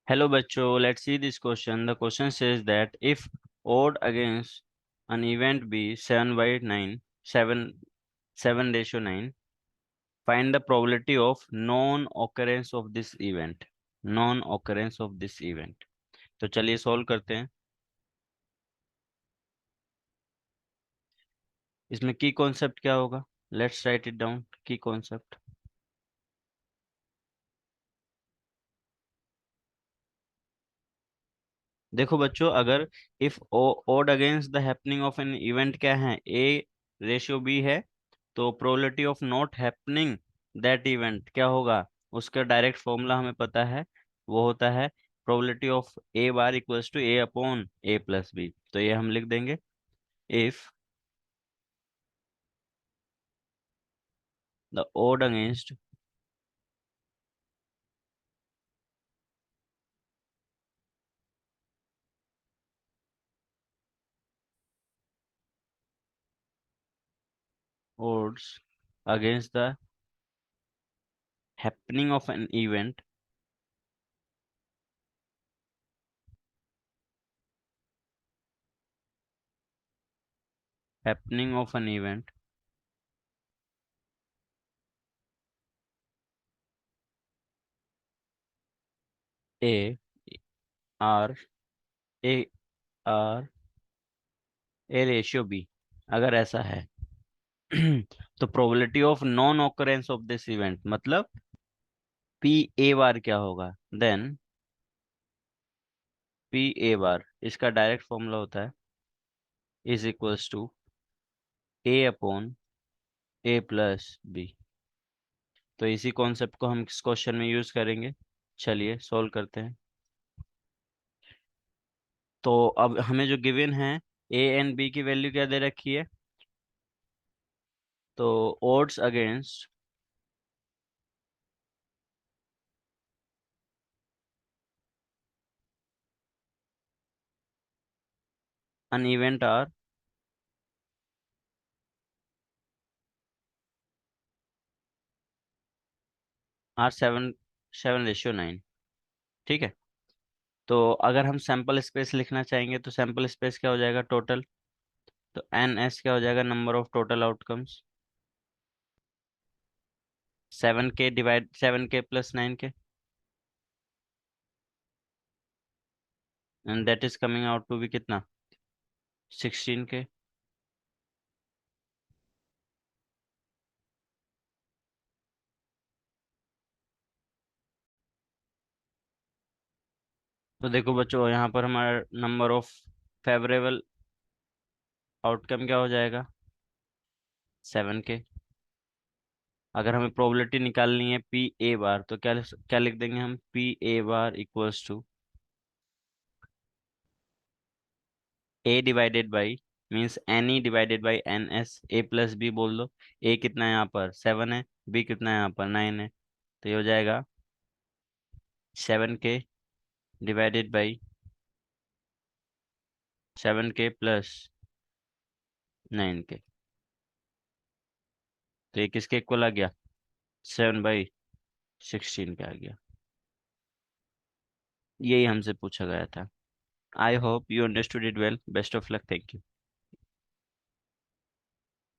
Hello bachcho, let's see this question. The question says that if odd against an event be 7 by 9, 7 ratio 9, find the probability of non-occurrence of this event. Non-occurrence of this event. तो चलिए solve करते हैं। इसमें की concept क्या होगा? Let's write it down. की concept, देखो बच्चों, अगर if odd against the happening of an event क्या है, ए रेशियो बी है, तो probability of not happening that event क्या होगा? उसका डायरेक्ट फॉर्मूला हमें पता है, वो होता है probability of A bar equals to A upon A plus B. तो ये हम लिख देंगे, if the odd against odds against the happening of an event, happening of an event a r a r A ratio B, अगर ऐसा है तो probability of non occurrence of this event मतलब पी ए बार क्या होगा? Then P A बार, इसका direct formula होता है is equals to A upon A plus B. तो इसी कॉन्सेप्ट को हम इस क्वेश्चन में यूज करेंगे। चलिए सॉल्व करते हैं। तो अब हमें जो गिवन है, ए एंड बी की वैल्यू क्या दे रखी है? तो odds against an event are 7:9। ठीक है। तो अगर हम सैंपल स्पेस लिखना चाहेंगे तो सैंपल स्पेस क्या हो जाएगा? टोटल। तो एन एस क्या हो जाएगा? Number of total outcomes. 7 के डिवाइड 7 के प्लस 9 के, and that is coming out to be कितना? 16 के। तो देखो बच्चों, यहाँ पर हमारा नंबर ऑफ फेवरेबल आउटकम क्या हो जाएगा? 7 के। अगर हमें प्रोबेबिलिटी निकालनी है पी ए बार, तो क्या क्या लिख देंगे हम? P A bar equals to A divided by, means N E divided by N S. A plus B बोल दो। ए कितना है यहाँ पर? 7 है। बी कितना है यहाँ पर? 9 है। तो ये हो जाएगा 7 के डिवाइडेड बाई 7 के प्लस 9 के। तो ये किसके इक्वल आ गया? 7/16 के आ गया। यही हमसे पूछा गया था। I hope you understood it well. Best of luck. Thank you.